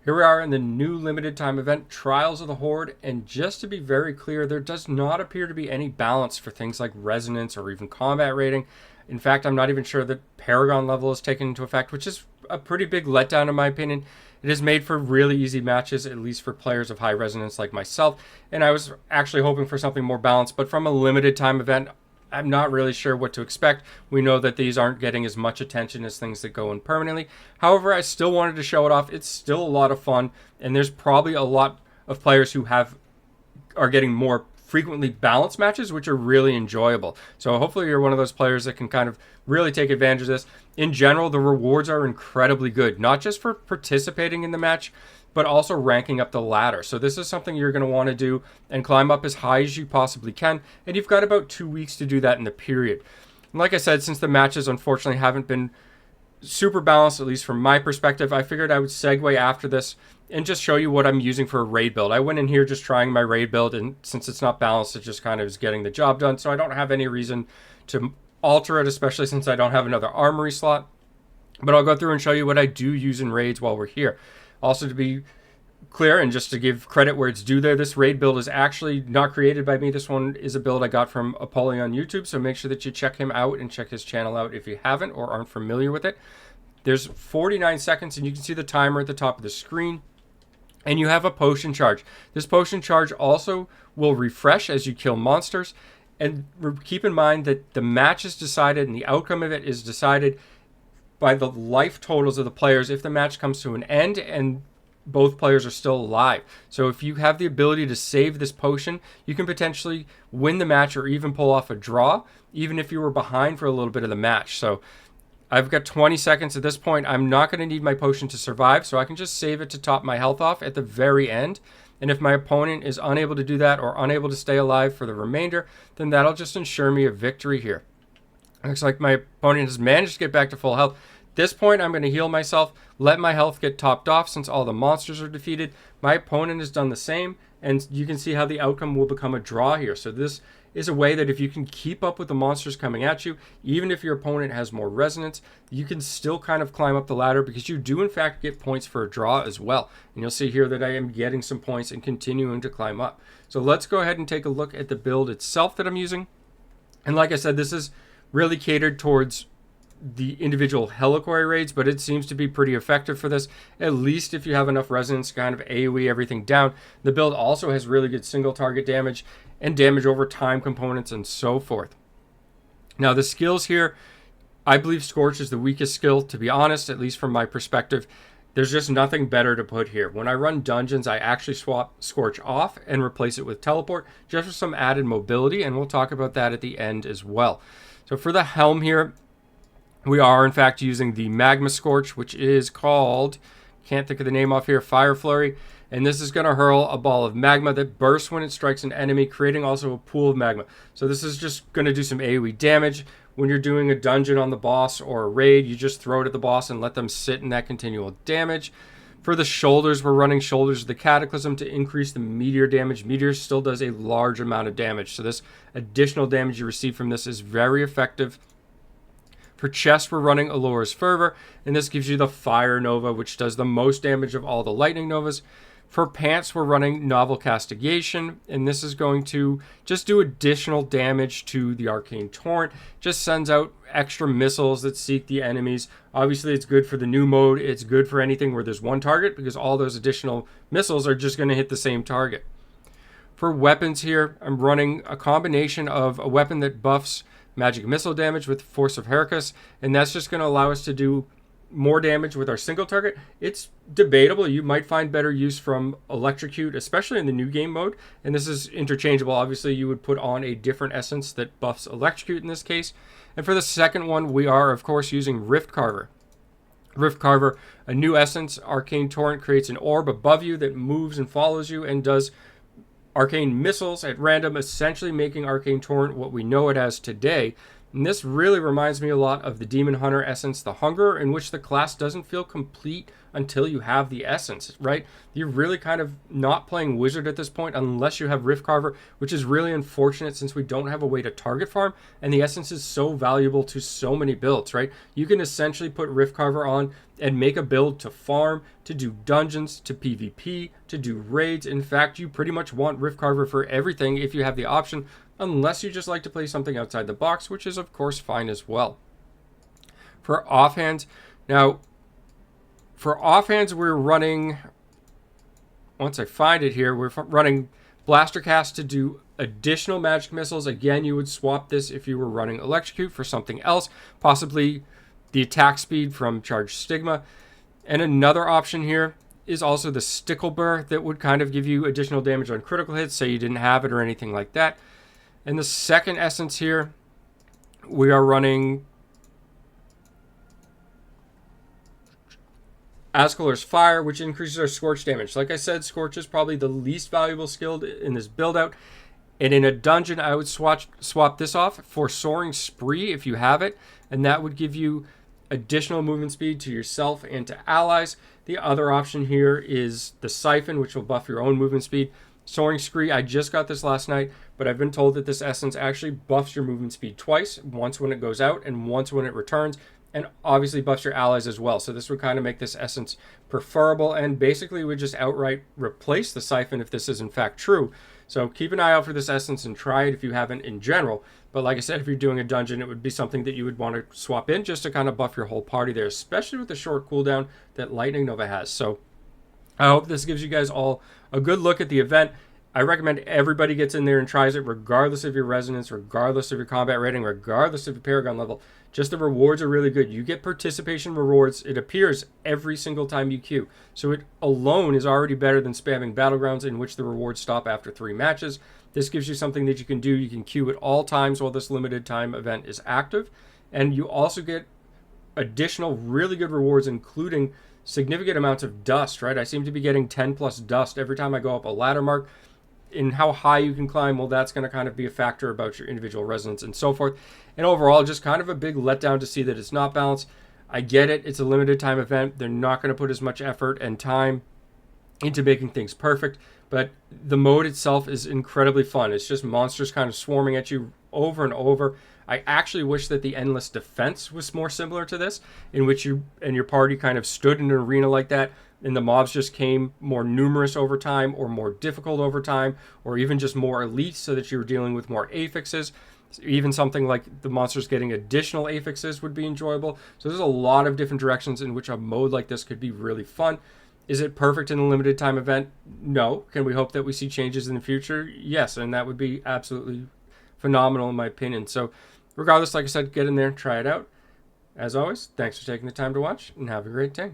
Here we are in the new limited time event, Trials of the Horde, and just to be very clear, there does not appear to be any balance for things like resonance or even combat rating. In fact, I'm not even sure that paragon level is taken into effect, which is a pretty big letdown in my opinion. It is made for really easy matches, at least for players of high resonance like myself, and I was actually hoping for something more balanced, but from a limited time event, I'm not really sure what to expect. We know that these aren't getting as much attention as things that go in permanently. However, I still wanted to show it off. It's still a lot of fun, and there's probably a lot of players who are getting more frequently balanced matches, which are really enjoyable. So hopefully you're one of those players that can kind of really take advantage of this. In general, the rewards are incredibly good, not just for participating in the match, but also ranking up the ladder. So this is something you're going to want to do and climb up as high as you possibly can. And you've got about 2 weeks to do that in the period. And like I said, since the matches unfortunately haven't been super balanced, at least from my perspective, I figured I would segue after this and just show you what I'm using for a raid build. I went in here just trying my raid build, and since it's not balanced, it just kind of is getting the job done. So I don't have any reason to alter it, especially since I don't have another armory slot. But I'll go through and show you what I do use in raids while we're here. Also, to be clear and just to give credit where it's due there, this raid build is actually not created by me. This one is a build I got from ApollyonYT, so make sure that you check him out and check his channel out if you haven't or aren't familiar with it. There's 49 seconds, and you can see the timer at the top of the screen. And you have a potion charge. This potion charge also will refresh as you kill monsters. And keep in mind that the match is decided and the outcome of it is decided by the life totals of the players if the match comes to an end and both players are still alive. So if you have the ability to save this potion, you can potentially win the match or even pull off a draw, even if you were behind for a little bit of the match. So I've got 20 seconds at this point. I'm not going to need my potion to survive, so I can just save it to top my health off at the very end. And if my opponent is unable to do that or unable to stay alive for the remainder, then that'll just ensure me a victory here. Looks like my opponent has managed to get back to full health. At this point, I'm going to heal myself, let my health get topped off since all the monsters are defeated. My opponent has done the same, and you can see how the outcome will become a draw here. So this is a way that if you can keep up with the monsters coming at you, even if your opponent has more resonance, you can still kind of climb up the ladder because you do in fact get points for a draw as well. And you'll see here that I am getting some points and continuing to climb up. So let's go ahead and take a look at the build itself that I'm using. And like I said, this is really catered towards the individual Helliquarry raids, but it seems to be pretty effective for this, at least if you have enough resonance to kind of AoE everything down. The build also has really good single target damage and damage over time components and so forth. Now the skills here, I believe Scorch is the weakest skill, to be honest, at least from my perspective. There's just nothing better to put here. When I run dungeons, I actually swap Scorch off and replace it with Teleport, just for some added mobility, and we'll talk about that at the end as well. So for the helm here, we are in fact using the Magma Scorch, which is called, can't think of the name off here, Fire Flurry. And this is going to hurl a ball of magma that bursts when it strikes an enemy, creating also a pool of magma. So this is just going to do some AoE damage. When you're doing a dungeon on the boss or a raid, you just throw it at the boss and let them sit in that continual damage. For the shoulders, we're running Shoulders of the Cataclysm to increase the meteor damage. Meteor still does a large amount of damage, so this additional damage you receive from this is very effective. For chest, we're running Allora's Fervor, and this gives you the Fire Nova, which does the most damage of all the Lightning Novas. For pants, we're running Novel Castigation, and this is going to just do additional damage to the Arcane Torrent. Just sends out extra missiles that seek the enemies. Obviously, it's good for the new mode. It's good for anything where there's one target, because all those additional missiles are just going to hit the same target. For weapons here, I'm running a combination of a weapon that buffs magic missile damage with Force of Heracus, and that's just going to allow us to do more damage with our single target. It's debatable. You might find better use from Electrocute, especially in the new game mode, and this is interchangeable. Obviously, you would put on a different essence that buffs Electrocute in this case. And for the second one, we are, of course, using Rift Carver. Rift Carver, a new essence. Arcane Torrent creates an orb above you that moves and follows you and does arcane missiles at random, essentially making Arcane Torrent what we know it as today. And this really reminds me a lot of the Demon Hunter essence, the Hunger, in which the class doesn't feel complete until you have the essence, right? You're really kind of not playing Wizard at this point unless you have Rift Carver, which is really unfortunate since we don't have a way to target farm, and the essence is so valuable to so many builds, right? You can essentially put Rift Carver on and make a build to farm, to do dungeons, to PvP, to do raids. In fact, you pretty much want Rift Carver for everything if you have the option, unless you just like to play something outside the box, which is of course fine as well. For offhands, now for offhands we're running, once I find it here, we're running Blaster Cast to do additional magic missiles. Again, you would swap this if you were running Electrocute for something else, possibly the attack speed from Charged Stigma. And another option here is also the Sticklebur that would kind of give you additional damage on critical hits, say you didn't have it or anything like that. And the second essence here, we are running Ascalar's Fire, which increases our Scorch damage. Like I said, Scorch is probably the least valuable skill in this build out. And in a dungeon, I would swap this off for Soaring Spree if you have it. And that would give you additional movement speed to yourself and to allies. The other option here is the Siphon, which will buff your own movement speed. Soaring Spree, I just got this last night, but I've been told that this essence actually buffs your movement speed twice, once when it goes out and once when it returns, and obviously buffs your allies as well. So this would kind of make this essence preferable and basically would just outright replace the Siphon if this is in fact true. So keep an eye out for this essence and try it if you haven't in general. But like I said, if you're doing a dungeon, it would be something that you would want to swap in just to kind of buff your whole party there, especially with the short cooldown that Lightning Nova has. So I hope this gives you guys all a good look at the event. I recommend everybody gets in there and tries it, regardless of your resonance, regardless of your combat rating, regardless of your paragon level. Just the rewards are really good. You get participation rewards. It appears every single time you queue. So it alone is already better than spamming Battlegrounds, in which the rewards stop after 3 matches. This gives you something that you can do. You can queue at all times while this limited time event is active. And you also get additional really good rewards, including significant amounts of dust, right? I seem to be getting 10 plus dust every time I go up a ladder mark. In how high you can climb, well, that's going to kind of be a factor about your individual resonance and so forth. And overall, just kind of a big letdown to see that it's not balanced. I get it. It's a limited time event. They're not going to put as much effort and time into making things perfect. But the mode itself is incredibly fun. It's just monsters kind of swarming at you over and over. I actually wish that the Endless Defense was more similar to this, in which you and your party kind of stood in an arena like that, and the mobs just came more numerous over time, or more difficult over time, or even just more elite, so that you were dealing with more affixes. Even something like the monsters getting additional affixes would be enjoyable. So there's a lot of different directions in which a mode like this could be really fun. Is it perfect in a limited time event? No. Can we hope that we see changes in the future? Yes, and that would be absolutely phenomenal in my opinion. So regardless, like I said, get in there, try it out. As always, thanks for taking the time to watch, and have a great day.